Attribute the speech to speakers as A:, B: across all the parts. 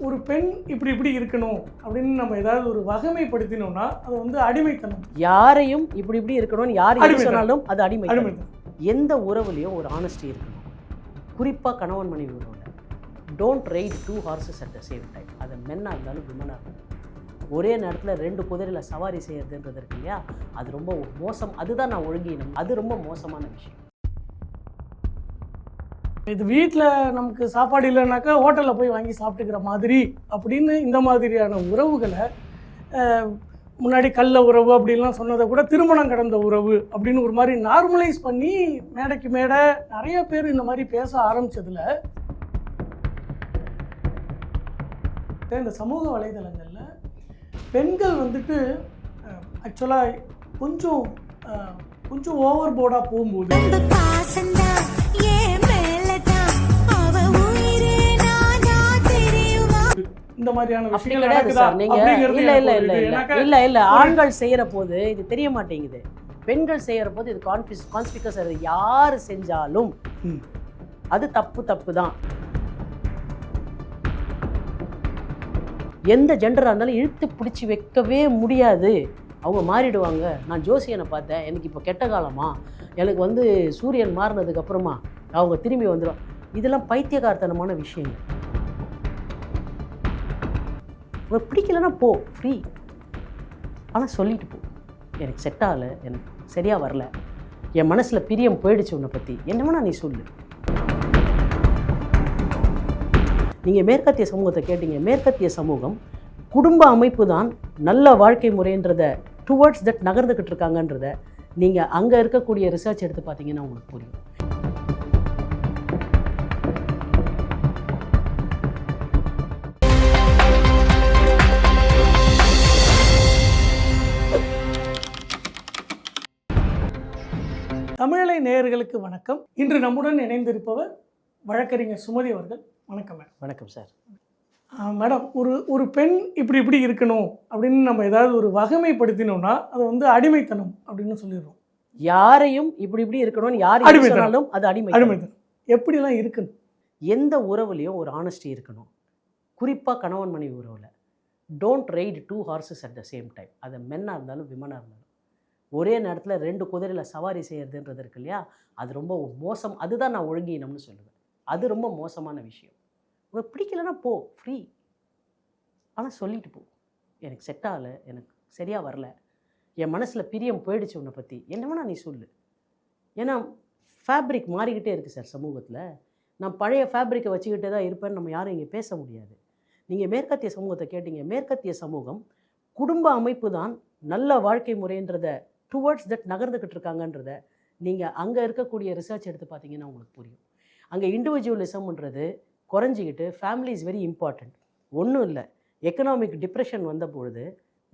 A: ஒரு பெண் இப்படி இப்படி இருக்கணும் அப்படின்னு நம்ம ஏதாவது ஒரு வகைமைப்படுத்தினோம்னா அது வந்து அடிமைத்தனம்.
B: யாரையும் இப்படி இப்படி இருக்கணும்னு யார் எது சொன்னாலும் அது அடிமைத்தனம்.
A: அடிமைத்தனம்.
B: எந்த உறவுலையும் ஒரு ஆனஸ்டி இருக்கணும். குறிப்பாக கணவன் மனைவி உறவுல don't write 2 horses at the same time. அது மென்னாக இருந்தாலும் விமனாக இருந்தாலும் ஒரே நேரத்தில் 2 குதிரையில் சவாரி செய்யறதுன்றது இருக்கு இல்லையா, அது ரொம்ப மோசம். அதுதான் நான் ஒழுங்கினம். அது ரொம்ப மோசமான விஷயம்.
A: இது வீட்டில் நமக்கு சாப்பாடு இல்லைனாக்கா ஹோட்டலில் போய் வாங்கி சாப்பிட்டுக்கிற மாதிரி அப்படின்னு இந்த மாதிரியான உறவுகளை முன்னாடி கள்ள உறவு அப்படின்லாம் சொன்னதை கூட திருமணம் கடந்த உறவு அப்படின்னு ஒரு மாதிரி நார்மலைஸ் பண்ணி மேடைக்கு மேடை நிறைய பேர் இந்த மாதிரி பேச ஆரம்பித்ததில் இந்த சமூக வலைதளங்களில் பெண்கள் வந்துட்டு ஆக்சுவலாக கொஞ்சம் ஓவர் போர்டாக போகும்போது இந்த மாதிரியான விஷயங்கள் நடக்குதா அப்படிங்கிறது
B: இல்ல ஆண்கள் செய்யற போது இது தெரிய மாட்டேங்குது. பெண்கள் செய்யற போது இது கான்ஸ்பிகஸ். யாரு செஞ்சாலும் அது தப்பு தான். எந்த ஜெண்டரா இருந்தாலும் இழுத்து பிடிச்சி வைக்கவே முடியாது. அவங்க மாறிடுவாங்க. நான் ஜோசியனை பார்த்தேன், எனக்கு இப்போ கெட்ட காலமா, எனக்கு வந்து சூரியன் மாறினதுக்கு அப்புறமா அவங்க திரும்பி வந்துடும். இதெல்லாம் பைத்தியகார்த்தனமான விஷயங்கள். உனக்கு பிடிக்கலன்னா போ, ஃப்ரீ. ஆனால் சொல்லிட்டு போ, எனக்கு செட் ஆகலை, எனக்கு சரியாக வரல, என் மனசில் பிரியம் போயிடுச்சு உன்னை பற்றி, என்ன வேணா நீ சொல்லு. நீங்கள் மேற்கத்திய சமூகத்தை கேட்டீங்க. மேற்கத்திய சமூகம் குடும்ப அமைப்பு தான் நல்ல வாழ்க்கை முறைன்றதை டுவர்ட்ஸ் தட் நகர்ந்துக்கிட்டு இருக்காங்கன்றதை நீங்கள் அங்கே இருக்கக்கூடிய ரிசர்ச் எடுத்து பார்த்தீங்கன்னா உங்களுக்கு புரியும்.
A: தமிழலை நேயர்களுக்கு வணக்கம். இன்று நம்முடன் இணைந்திருப்பவர் வழக்கறிஞர் சுமதி அவர்கள். வணக்கம் மேடம்.
B: வணக்கம் சார்.
A: மேடம், ஒரு பெண் இப்படி இப்படி இருக்கணும் அப்படின்னு நம்ம ஏதாவது ஒரு வகைமைப்படுத்தினோம்னா அது வந்து அடிமைத்தனம் அப்படின்னு சொல்லிடுறோம்.
B: யாரையும் இப்படி இப்படி இருக்கணும்னு யார் எது சொன்னாலும் அது அடிமைத்தனம்.
A: எப்படிலாம் இருக்கணும்?
B: எந்த உறவுலையும் ஒரு ஆனஸ்டி இருக்கணும். குறிப்பாக கணவன் மனைவி உறவில் don't write 2 horses at the same time. அது மென்னாக இருந்தாலும் விமனாக இருந்தாலும் ஒரே நேரத்தில் 2 குதிரையில் சவாரி செய்யறதுன்றது இருக்கு இல்லையா, அது ரொம்ப மோசம். அதுதான் நான் ஒழுங்கினம்னு சொல்லுவேன். அது ரொம்ப மோசமான விஷயம். உனக்கு பிடிக்கலன்னா போ, ஃப்ரீ. ஆனால் சொல்லிட்டு போ, எனக்கு செட் ஆகலை, எனக்கு சரியாக வரல, என் மனசில் பிரியம் போயிடுச்சு உன்னை பற்றி, என்ன வேணா நீ சொல்லு. ஏன்னா ஃபேப்ரிக் மாறிக்கிட்டே இருக்குது சார் சமூகத்தில். நான் பழைய ஃபேப்ரிக்கை வச்சுக்கிட்டே தான் இருப்பேன்னு நம்ம யாரும் இங்கே பேச முடியாது. நீங்கள் மேற்கத்திய சமூகத்தை கேட்டீங்க. மேற்கத்திய சமூகம் குடும்ப அமைப்பு தான் நல்ல வாழ்க்கை முறைன்றதை டுவர்ட்ஸ் தட் நகர்ந்துக்கிட்டு இருக்காங்கன்றதை நீங்கள் அங்கே இருக்கக்கூடிய ரிசர்ச் எடுத்து பார்த்தீங்கன்னா உங்களுக்கு புரியும். அங்கே இண்டிவிஜுவலிசம்ன்றது குறைஞ்சிக்கிட்டு ஃபேமிலி இஸ் வெரி இம்பார்ட்டண்ட். ஒன்றும் இல்லை, எக்கனாமிக் டிப்ரெஷன் வந்த பொழுது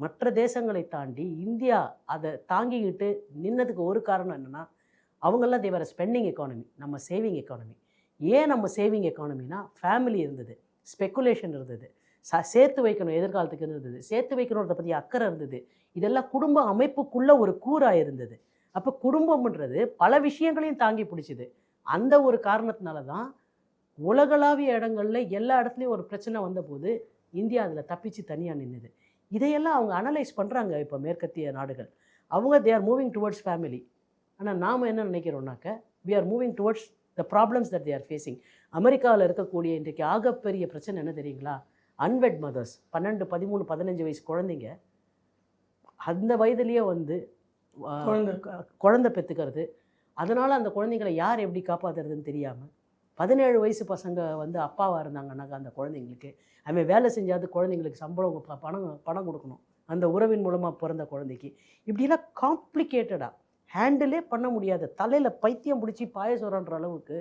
B: மற்ற தேசங்களை தாண்டி இந்தியா அதை தாங்கிக்கிட்டு நின்னதுக்கு ஒரு காரணம் என்னென்னா, அவங்கெல்லாம் தேவர ஸ்பெண்டிங் எக்கானமி, நம்ம சேவிங் எக்கானமி. ஏன் நம்ம சேவிங் எக்கானமினா, ஃபேமிலி இருந்தது, ஸ்பெக்குலேஷன் இருந்தது, சேர்த்து வைக்கணும், எதிர்காலத்துக்கு இருந்தது, சேர்த்து வைக்கணுன்றதை பற்றி அக்கறை இருந்தது. இதெல்லாம் குடும்ப அமைப்புக்குள்ளே ஒரு கூறாக இருந்தது. அப்போ குடும்பம்ன்றது பல விஷயங்களையும் தாங்கி பிடிச்சிது. அந்த ஒரு காரணத்தினால தான் உலகளாவிய இடங்களில் எல்லா இடத்துலையும் ஒரு பிரச்சனை வந்தபோது இந்தியா அதில் தப்பிச்சு தனியாக நின்றுது. இதையெல்லாம் அவங்க அனலைஸ் பண்ணுறாங்க. இப்போ மேற்கத்திய நாடுகள் அவங்க they are moving towards family. ஆனால் நாம் என்ன நினைக்கிறோம்னாக்க, we are moving towards the problems that they are facing. அமெரிக்காவில் இருக்கக்கூடிய இன்றைக்கு ஆகப்பெரிய பிரச்சனை என்ன தெரியுங்களா? அன்வெட் மதர்ஸ், 12, 13, 15 வயசு குழந்தைங்க அந்த வயதுலேயே வந்து குழந்தை பெற்றுக்கிறது. அதனால் அந்த குழந்தைங்களை யார் எப்படி காப்பாற்றுறதுன்னு தெரியாமல் 17 வயசு பசங்க வந்து அப்பாவாக இருந்தாங்கன்னாக்கா அந்த குழந்தைங்களுக்கு அவன் வேலை செஞ்சாது குழந்தைங்களுக்கு சம்பளம் பணம் கொடுக்கணும், அந்த உறவின் மூலமாக பிறந்த குழந்தைக்கு. இப்படிலாம் காம்ப்ளிகேட்டடாக ஹேண்டிலே பண்ண முடியாத, தலையில் பைத்தியம் பிடிச்சி பாயசோரன்ற அளவுக்கு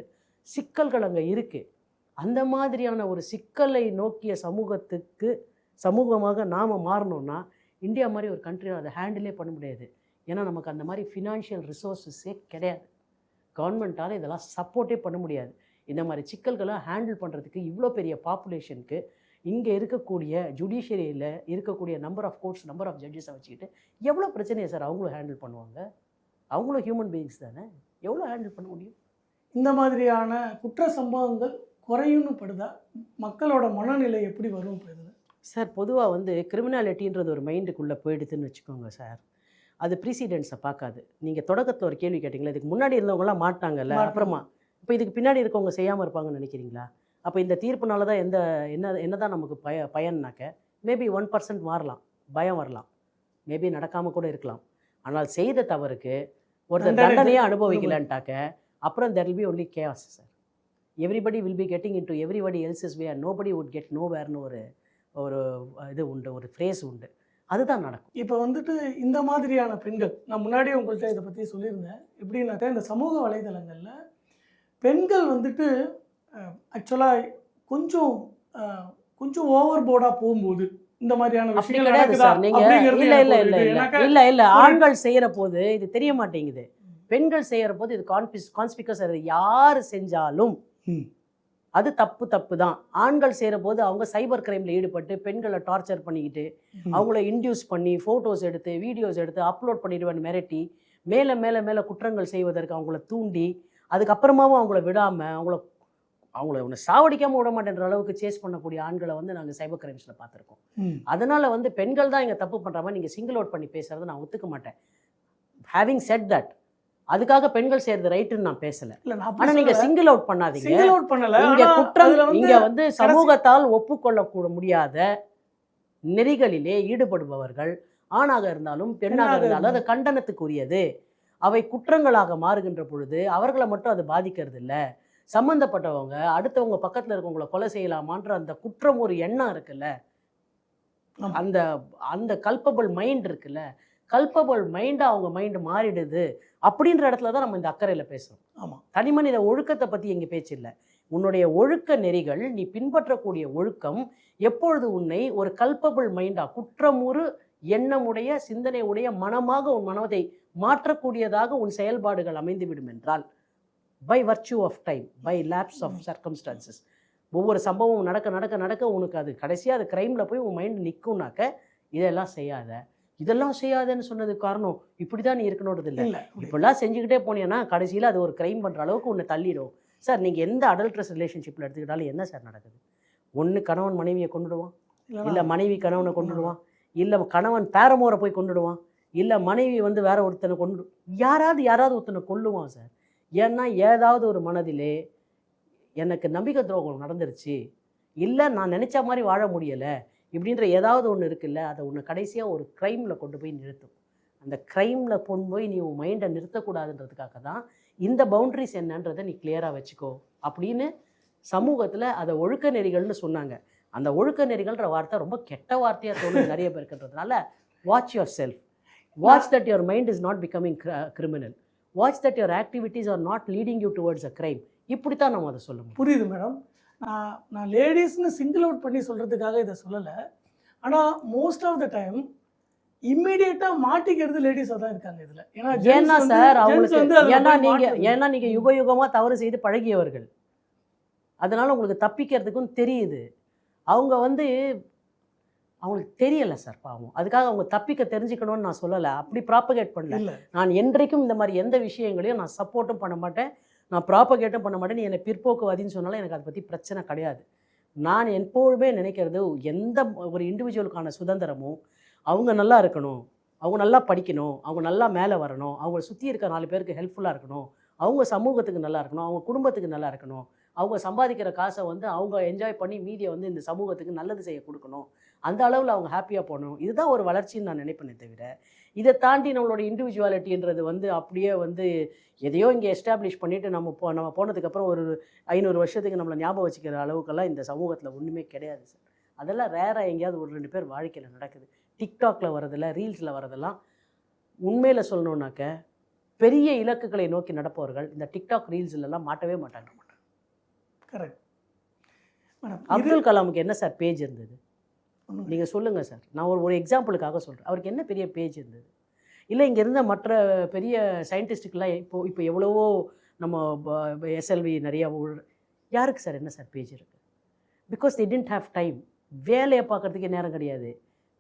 B: சிக்கல்கள் அங்கே இருக்குது. அந்த மாதிரியான ஒரு சிக்கலை நோக்கிய சமூகமாக நாம் மாறணும்னா இந்தியா மாதிரி ஒரு கண்ட்ரியில் அதை ஹேண்டிலே பண்ண முடியாது. ஏன்னா நமக்கு அந்த மாதிரி ஃபினான்ஷியல் ரிசோர்ஸஸே கிடையாது. கவர்மெண்ட்டால் இதெல்லாம் சப்போர்ட்டே பண்ண முடியாது. இந்த மாதிரி சிக்கல்களை ஹேண்டில் பண்ணுறதுக்கு இவ்வளோ பெரிய பாப்புலேஷனுக்கு இங்கே இருக்கக்கூடிய ஜுடிஷியரியில் இருக்கக்கூடிய number of courts, number of ஜட்ஜஸை வச்சுக்கிட்டு எவ்வளோ பிரச்சனையை சார் அவங்களும் ஹேண்டில் பண்ணுவாங்க? அவங்களும் ஹியூமன் பீயிங்ஸ் தானே, எவ்வளோ ஹேண்டில் பண்ண முடியும்?
A: இந்த மாதிரியான குற்ற சம்பவங்கள் குறையும்னு படுதா? மக்களோட மனநிலை எப்படி வரும் இப்போ இதில்?
B: சார் பொதுவாக வந்து கிரிமினாலிட்டின்றது ஒரு மைண்டுக்குள்ளே போயிடுதுன்னு வச்சுக்கோங்க சார். அது ப்ரீசிடென்ட்ஸை பார்க்காது. நீங்கள் தொடக்கத்தில் ஒரு கேள்வி கேட்டிங்களா, இதுக்கு முன்னாடி இருந்தவங்களாம் மாட்டாங்கல்ல, அப்புறமா இப்போ இதுக்கு பின்னாடி இருக்கவங்க செய்யாமல் இருப்பாங்கன்னு நினைக்கிறீங்களா? அப்போ இந்த தீர்ப்புனால தான் என்னதான் நமக்கு பயன்னாக்க மேபி 1% மாறலாம், பயம் வரலாம், மேபி நடக்காமல் கூட இருக்கலாம். ஆனால் செய்த தவறுக்கு ஒருத்தர் தண்டனையே அனுபவிக்கலன்ட்டாக்க அப்புறம் there will be only chaos sir. Everybody will be getting into everybody else's way and nobody would get நோ வேர்னு ஒரு இது உண்டு, ஒரு ஃப்ரேஸ் உண்டு. அதுதான் நடக்கும்.
A: இப்போ வந்துட்டு இந்த மாதிரியான பெண்கள், நான் முன்னாடியே உங்கள்கிட்ட இதை பற்றி சொல்லியிருந்தேன். எப்படின்னாக்கா இந்த சமூக வலைதளங்களில் பெண்கள் வந்துட்டு ஆக்சுவலாக கொஞ்சம் ஓவர் போர்டாக போகும்போது இந்த மாதிரியான
B: அப்படி
A: விஷயங்கள்
B: கிடையாது
A: நடக்குதா
B: சார். நீங்க
A: அப்படிங்கிறது
B: இல்ல
A: எனக்கு
B: இல்ல
A: ஒரு
B: இல்ல
A: இது.
B: இல்ல
A: எனக்கு
B: இல்ல இல்ல ஆண்கள் செய்யற போது இது தெரிய மாட்டேங்குது. பெண்கள் செய்யற போது இது கான்ஸ்பிகஸ். யார் செஞ்சாலும் அது தப்பு தான். ஆண்கள் செய்கிற போது அவங்க சைபர் கிரைமில் ஈடுபட்டு பெண்களை டார்ச்சர் பண்ணிக்கிட்டு அவங்கள இன்டியூஸ் பண்ணி ஃபோட்டோஸ் எடுத்து வீடியோஸ் எடுத்து அப்லோட் பண்ணிடுவேன் மிரட்டி மேலே மேலே மேலே குற்றங்கள் செய்வதற்கு அவங்கள தூண்டி அதுக்கப்புறமாவும் அவங்கள விடாமல் அவங்கள ஒன்று சாவடிக்காமல் விட மாட்டேன்ற அளவுக்கு சேஸ் பண்ணக்கூடிய ஆண்களை வந்து நாங்கள் சைபர் கிரைம்ஸில் பார்த்துருக்கோம். அதனால் வந்து பெண்கள் தான் இங்கே தப்பு பண்ணுற மாதிரி நீங்கள் சிங்கிள் அவுட் பண்ணி பேசுகிறத நான் ஒத்துக்க மாட்டேன். ஹேவிங் செட் தட், அதுக்காக பெண்கள் செய்யறது ரைட்டுன்னு நான் பேசல. ஆனா நீங்க சிங்கிள் அவுட் பண்ணாதீங்க.
A: சிங்கிள் அவுட் பண்ணல.
B: இங்க குற்றம் இங்க வந்து சமூகத்தால் ஒப்புக்கொள்ளக்கூட முடியாத நெறிகளிலே ஈடுபடுபவர்கள் ஆணாக இருந்தாலும் பெண்ணாக இருந்தாலும் அது கண்டனத்துக்குரியது. அவை குற்றங்களாக மாறுகின்ற பொழுது அவர்களை மட்டும் அது பாதிக்கிறது இல்லை, சம்பந்தப்பட்டவங்க அடுத்தவங்க பக்கத்துல இருக்கவங்களை கொலை செய்யலாமான்ற அந்த குற்றம் ஒரு எண்ணம் இருக்குல்ல, அந்த அந்த கல்பபிள் மைண்ட் இருக்குல்ல, கல்பபிள் மைண்டா அவங்க மைண்டு மாறிடுது. அப்படின்ற இடத்துல தான் நம்ம இந்த அக்கறையில் பேசுகிறோம்.
A: ஆமாம்,
B: தனி மனித ஒழுக்கத்தை பற்றி எங்கே பேச்சு இல்லை. உன்னுடைய ஒழுக்க நெறிகள், நீ பின்பற்றக்கூடிய ஒழுக்கம் எப்பொழுது உன்னை ஒரு கல்பபிள் மைண்டா, குற்றமுறு எண்ணமுடைய சிந்தனை உடைய மனமாக உன் மனதை மாற்றக்கூடியதாக உன் செயல்பாடுகள் அமைந்துவிடும் என்றால், by virtue of time, by lapse of circumstances, ஒவ்வொரு சம்பவம் நடக்க நடக்க நடக்க உனக்கு அது கடைசியாக அது க்ரைமில் போய் உன் மைண்டு நிற்கும்னாக்க இதெல்லாம் செய்யாத. இதெல்லாம் செய்யாதேன்னு சொன்னதுக்கு காரணம் இப்படி தான் நீ இருக்கணுன்றது இல்லை. இப்படிலாம் செஞ்சுக்கிட்டே போனீங்கன்னா கடைசியில் அது ஒரு க்ரைம் பண்ணுற அளவுக்கு உன்னை தள்ளிடும். சார் நீங்கள் எந்த அடல்ட்ரஸ் ரிலேஷன்ஷிப்பில் எடுத்துக்கிட்டாலும் என்ன சார் நடக்குது? ஒன்று கணவன் மனைவியை கொண்டுடுவான், இல்லை மனைவி கணவனை கொண்டுடுவான், இல்லை கணவன் பேரமோரை போய் கொண்டுடுவான், இல்லை மனைவி வந்து வேற ஒருத்தனை யாராவது ஒருத்தனை கொல்லுவான் சார். ஏன்னா ஏதாவது ஒரு மனதிலே எனக்கு நம்பிக்கை துரோகம் நடந்துருச்சு, இல்லை நான் நினச்ச மாதிரி வாழ முடியலை இப்படின்ற ஏதாவது ஒன்று இருக்குல்ல, அதை ஒன்று கடைசியாக ஒரு க்ரைமில் கொண்டு போய் நிறுத்தும். அந்த க்ரைமில் கொண்டு போய் நீ உன் மைண்டை நிறுத்தக்கூடாதுன்றதுக்காக தான் இந்த பவுண்ட்ரிஸ் என்னன்றதை நீ கிளியராக வச்சுக்கோ அப்படின்னு சமூகத்தில் அதை ஒழுக்க நெறிகள்னு சொன்னாங்க. அந்த ஒழுக்க நெறிகள்ன்ற வார்த்தை ரொம்ப கெட்ட வார்த்தையாக தோணுது நிறைய பேருக்குன்றதுனால watch yourself, watch that your mind is not becoming criminal, watch that your activities are not leading you towards a crime. இப்படி தான் நம்ம அதை சொல்லணும்.
A: புரியுது மேடம். நான் லேடிஸ்னு சிங்கிள் அவுட் பண்ணி சொல்கிறதுக்காக இதை சொல்லலை. ஆனால் மோஸ்ட் ஆஃப் த டைம் இம்மிடியேட்டாக மாட்டிக்கிறது லேடிஸாக தான் இருக்காங்க இதில்.
B: ஏன்னா சார் அவங்களுக்கு ஏன்னா நீங்கள் யுக யுகமாக தவறு செய்து பழகியவர்கள், அதனால் உங்களுக்கு தப்பிக்கிறதுக்கும் தெரியுது. அவங்க வந்து அவங்களுக்கு தெரியலை சார் பாவம். அதுக்காக அவங்க தப்பிக்க தெரிஞ்சுக்கணும்னு நான் சொல்லலை, அப்படி ப்ராப்பகேட் பண்ணல. நான் என்றைக்கும் இந்த மாதிரி எந்த விஷயங்களையும் நான் சப்போர்ட்டும் பண்ண மாட்டேன், நான் ப்ராப்பகேட்டும் பண்ண மாட்டேன். நீ என்னை பிற்போக்குவாதின்னு சொன்னாலும் எனக்கு அதை பற்றி பிரச்சனை கிடையாது. நான் எப்பொழுதுமே நினைக்கிறது எந்த ஒரு இண்டிவிஜுவலுக்கான சுதந்திரமும் அவங்க நல்லா இருக்கணும், அவங்க நல்லா படிக்கணும், அவங்க நல்லா மேலே வரணும், அவங்கள சுற்றி இருக்க 4 பேருக்கு ஹெல்ப்ஃபுல்லாக இருக்கணும், அவங்க சமூகத்துக்கு நல்லா இருக்கணும், அவங்க குடும்பத்துக்கு நல்லா இருக்கணும், அவங்க சம்பாதிக்கிற காசை வந்து அவங்க என்ஜாய் பண்ணி மீதியை வந்து இந்த சமூகத்துக்கு நல்லது செய்ய கொடுக்கணும், அந்த அளவில் அவங்க ஹாப்பியாக போகணும். இதுதான் ஒரு வளர்ச்சின்னு நான் நினைப்பேனே தவிர இதை தாண்டி நம்மளோட இண்டிவிஜுவாலிட்டின்றது வந்து அப்படியே வந்து எதையோ இங்கே எஸ்டாப்ளிஷ் பண்ணிவிட்டு நம்ம போனதுக்கப்புறம் ஒரு 500 வருஷத்துக்கு நம்மளை ஞாபகம் வச்சுக்கிற அளவுக்கெல்லாம் இந்த சமூகத்தில் ஒன்றுமே கிடையாது சார். அதெல்லாம் ரேராக எங்கேயாவது ஒரு 2 பேர் வாழ்க்கையில் நடக்குது. டிக்டாக்ல வரதில்ல, ரீல்ஸில் வரதெல்லாம் உண்மையில் சொல்லணுன்னாக்க பெரிய இலக்குகளை நோக்கி நடப்பவர்கள் இந்த டிக்டாக் ரீல்ஸ்லாம் மாட்டவே மாட்டாங்க.
A: கரெக்ட்.
B: அப்துல் கலாமுக்கு என்ன சார் பேஜ் இருந்தது நீங்கள் சொல்லுங்கள் சார். நான் ஒரு எக்ஸாம்பிளுக்காக சொல்கிறேன். அவருக்கு என்ன பெரிய பேஜ் இருந்தது? இல்லை இங்கே இருந்த மற்ற பெரிய சயின்டிஸ்ட்டுக்கெல்லாம் இப்போ எவ்வளவோ நம்ம எஸ்எல்வி நிறையா யாருக்கு சார் என்ன சார் பேஜ் இருக்குது? Because they didn't have time. வேலையை பார்க்குறதுக்கே நேரம் கிடையாது.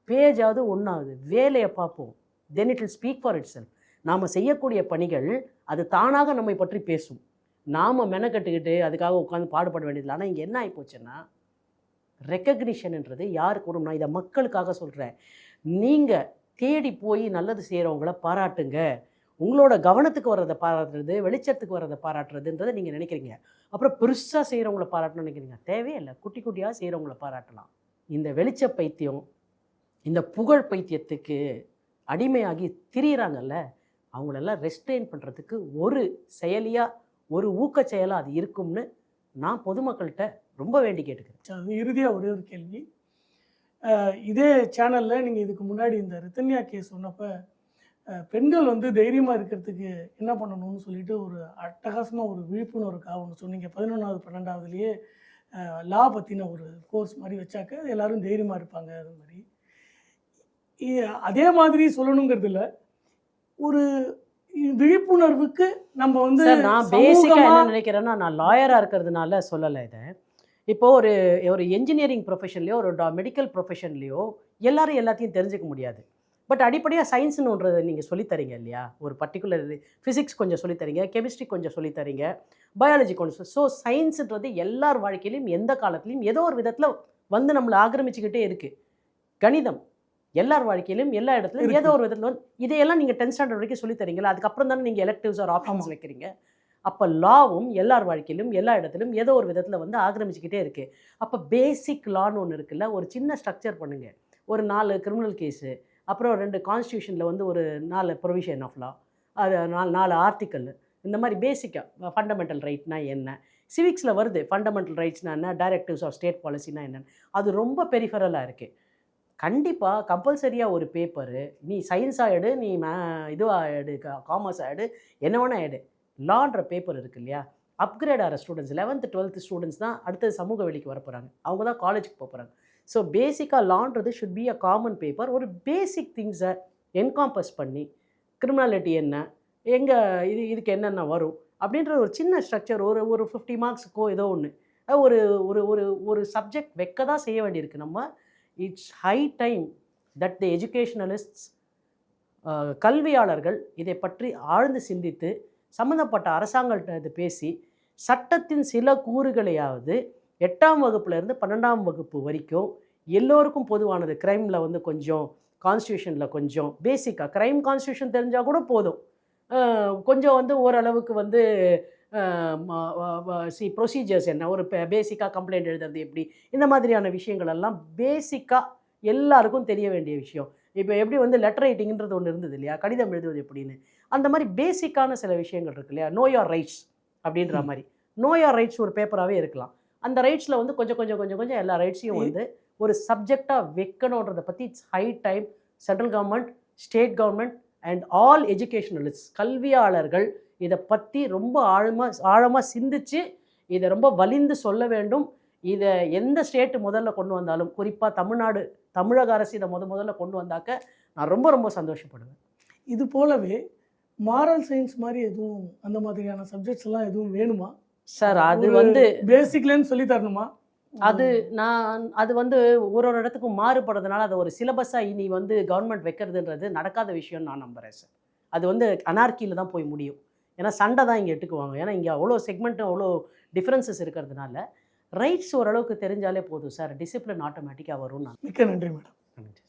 B: பேஜாவது ஒன்றாகுது, வேலையை பார்ப்போம், then it will speak for it self. நாம் செய்யக்கூடிய பணிகள் அது தானாக நம்மை பற்றி பேசும். நாம் மெனக்கட்டுக்கிட்டு அதுக்காக உட்காந்து பாடுபட வேண்டியதில்லை. ஆனால் இங்கே என்ன ஆகி போச்சுன்னா, ரெக்கக்னிஷன்ன்றது யாருக்கு வரும்? நான் இதை மக்களுக்காக சொல்கிறேன். நீங்கள் தேடி போய் நல்லது செய்கிறவங்கள பாராட்டுங்க. உங்களோட கவனத்துக்கு வர்றதை பாராட்டுறது, வெளிச்சத்துக்கு வர்றதை பாராட்டுறதுன்றதை நீங்கள் நினைக்கிறீங்க. அப்புறம் பெருசாக செய்கிறவங்கள பாராட்டணும்னு நினைக்கிறீங்க. தேவையில்லை, குட்டி குட்டியாக செய்கிறவங்கள பாராட்டலாம். இந்த வெளிச்ச பைத்தியம், இந்த புகழ் பைத்தியத்துக்கு அடிமையாகி திரியிறாங்கல்ல, அவங்களெல்லாம் ரெஸ்ட்ரெயின் பண்ணுறதுக்கு ஒரு செயலியாக, ஒரு ஊக்க செயலாக அது இருக்கும்னு நான் பொதுமக்கள்கிட்ட ரொம்ப வேண்டி கேட்டுக்கிறேன்.
A: அது இறுதியாக ஒரே ஒரு கேள்வி. இதே சேனலில் நீங்கள் இதுக்கு முன்னாடி இந்த ரித்தன்யா கேஸ் சொன்னப்போ பெண்கள் வந்து தைரியமாக இருக்கிறதுக்கு என்ன பண்ணணும்னு சொல்லிட்டு ஒரு அட்டகாசமாக ஒரு விழிப்புணர்வுக்காக ஒன்று சொன்னீங்க. 11வது 12வதுலேயே லா பற்றின ஒரு கோர்ஸ் மாதிரி வச்சாக்க எல்லோரும் தைரியமாக இருப்பாங்க. அது மாதிரி அதே மாதிரி சொல்லணுங்கிறது இல்லை, ஒரு விழிப்புணர்வுக்கு நம்ம வந்து
B: நான் பேசிக்காக என்ன நினைக்கிறேன்னா, நான் லாயராக இருக்கிறதுனால சொல்லலை இதை. இப்போது ஒரு என்ஜினியரிங் ப்ரொஃபஷன்லையோ ஒரு மெடிக்கல் ப்ரொஃபஷன்லேயோ எல்லாரும் எல்லாத்தையும் தெரிஞ்சுக்க முடியாது. பட் அடிப்படையாக சயின்ஸ்னு ஒன்றதை நீங்கள் சொல்லித்தரீங்க இல்லையா? ஒரு பர்டிகுலர் ஃபிசிக்ஸ் கொஞ்சம் சொல்லித்தரீங்க, கெமிஸ்ட்ரி கொஞ்சம் சொல்லித்தரீங்க, பயாலஜி கொஞ்சம். ஸோ சயின்ஸுன்றது எல்லார் வாழ்க்கையிலையும் எந்த காலத்துலையும் ஏதோ ஒரு விதத்தில் வந்து நம்மளை ஆக்கிரமிச்சுக்கிட்டே இருக்குது. கணிதம் எல்லார் வாழ்க்கையிலும் எல்லா இடத்துலையும் ஏதோ ஒரு விதத்தில் வந்து இதையெல்லாம் நீங்கள் 10th ஸ்டாண்டர்ட் வரைக்கும் சொல்லித்தரீங்களா? அதுக்கப்புறம் தானே நீங்கள் எலெக்டிவ்ஸ் ஆர் ஆப்ஷன்ஸ் வைக்கிறீங்க. அப்போ லாவும் எல்லார் வாழ்க்கையிலும் எல்லா இடத்துலையும் ஏதோ ஒரு விதத்தில் வந்து ஆக்கிரமிச்சுக்கிட்டே இருக்குது. அப்போ பேசிக் லான்னு ஒன்று இருக்குல்ல, ஒரு சின்ன ஸ்ட்ரக்சர் பண்ணுங்கள். ஒரு 4 கிரிமினல் கேஸு, அப்புறம் 2 கான்ஸ்டியூஷனில் வந்து ஒரு 4 ப்ரொவிஷன் ஆஃப் லா, அது 4 ஆர்டிக்கல், இந்த மாதிரி பேசிக்காக ஃபண்டமெண்டல் ரைட்னா என்ன, சிவிக்ஸில் வருது ஃபண்டமெண்டல் ரைட்ஸ்னா என்ன, டைரக்டிவ்ஸ் ஆஃப் ஸ்டேட் பாலிசினா என்னென்னு. அது ரொம்ப பெரிஃபரலாக இருக்குது. கண்டிப்பாக கம்பல்சரியாக ஒரு பேப்பரு, நீ சயின்ஸாக எடு, நீ இதுவாக எடு, காமர்ஸாக எடு, என்ன வேணால் எடு, லான்ற பேப்பர் இருக்குது இல்லையா? அப்கிரேட் ஆகிற ஸ்டூடெண்ட்ஸ் 11th 12th ஸ்டூடெண்ட்ஸ் தான் அடுத்தது சமூக வெளிக்கு வர போகிறாங்க. அவங்க தான் காலேஜுக்கு போக போகிறாங்க. ஸோ பேசிக்காக லான்றது should be a common paper. ஒரு பேசிக் திங்ஸை என்காம்பஸ் பண்ணி, கிரிமினாலிட்டி என்ன, எங்கே இதுக்கு என்னென்ன வரும் அப்படின்ற ஒரு சின்ன ஸ்ட்ரக்சர், ஒரு 50 மார்க்ஸுக்கோ ஏதோ ஒன்று ஒரு ஒரு ஒரு ஒரு சப்ஜெக்ட் வைக்க தான் செய்ய வேண்டியிருக்கு நம்ம. It's high time that the educationalists, கல்வியாளர்கள் இதை பற்றி ஆழ்ந்து சிந்தித்து சம்மந்தப்பட்ட அரசாங்கள்கிட்ட இது பேசி சட்டத்தின் சில கூறுகளையாவது 8ஆம் வகுப்புலேருந்து 12ஆம் வகுப்பு வரைக்கும் எல்லோருக்கும் பொதுவானது. க்ரைமில் வந்து கொஞ்சம், கான்ஸ்டியூஷனில் கொஞ்சம், பேசிக்காக க்ரைம் கான்ஸ்டியூஷன் தெரிஞ்சால் கூட போதும். கொஞ்சம் வந்து ஓரளவுக்கு வந்து ப்ரொசீஜர்ஸ் என்ன, ஒரு பேசிக்காக கம்ப்ளைண்ட் எழுதுறது எப்படி, இந்த மாதிரியான விஷயங்கள் எல்லாம் பேசிக்காக எல்லாருக்கும் தெரிய வேண்டிய விஷயம். இப்போ எப்படி வந்து லெட்டர் ரைட்டிங்கிறது ஒன்று இருந்தது இல்லையா, கடிதம் எழுதுவது எப்படின்னு, அந்த மாதிரி பேசிக்கான சில விஷயங்கள் இருக்கு இல்லையா, நோ யோர் ரைட்ஸ் அப்படின்ற மாதிரி. நோ யோர் ரைட்ஸ் ஒரு பேப்பராகவே இருக்கலாம். அந்த ரைட்ஸில் வந்து கொஞ்சம் கொஞ்சம் கொஞ்சம் கொஞ்சம் எல்லா ரைட்ஸையும் வந்து ஒரு சப்ஜெக்டாக வைக்கணுன்றதை பற்றி it's high time central government, state government and all educationalist, கல்வியாளர்கள் இதை பற்றி ரொம்ப ஆழமாக சிந்தித்து இதை ரொம்ப வலிந்து சொல்ல வேண்டும். இதை எந்த ஸ்டேட்டு முதல்ல கொண்டு வந்தாலும், குறிப்பாக தமிழக அரசு இதை முதல்ல கொண்டு வந்தாக்க நான் ரொம்ப ரொம்ப சந்தோஷப்படுவேன். இது போலவே மாரல் சயின்ஸ் மாதிரி எதுவும் அந்த மாதிரியான சப்ஜெக்ட்ஸ் எல்லாம் எதுவும் வேணுமா சார்? அது வந்து பேசிக்லேன்னு சொல்லி தரணுமா? அது வந்து ஒரு இடத்துக்கும் மாறுபடுறதுனால அதை ஒரு சிலபஸாக இனி வந்து கவர்மெண்ட் வைக்கிறதுன்றது நடக்காத விஷயம்னு நான் நம்புகிறேன் சார். அது வந்து அனார்க்கியில் தான் போய் முடியும். ஏன்னா சண்டை தான் இங்கே எடுத்துக்குவாங்க. ஏன்னா இங்கே அவ்வளோ செக்மெண்ட்டு அவ்வளோ டிஃப்ரென்சஸ் இருக்கிறதுனால ரைட்ஸ் ஓரளவுக்கு தெரிஞ்சாலே போதும் சார், டிசிப்ளின் ஆட்டோமேட்டிக்காக வரும். மிக்க நன்றி மேடம். நன்றி.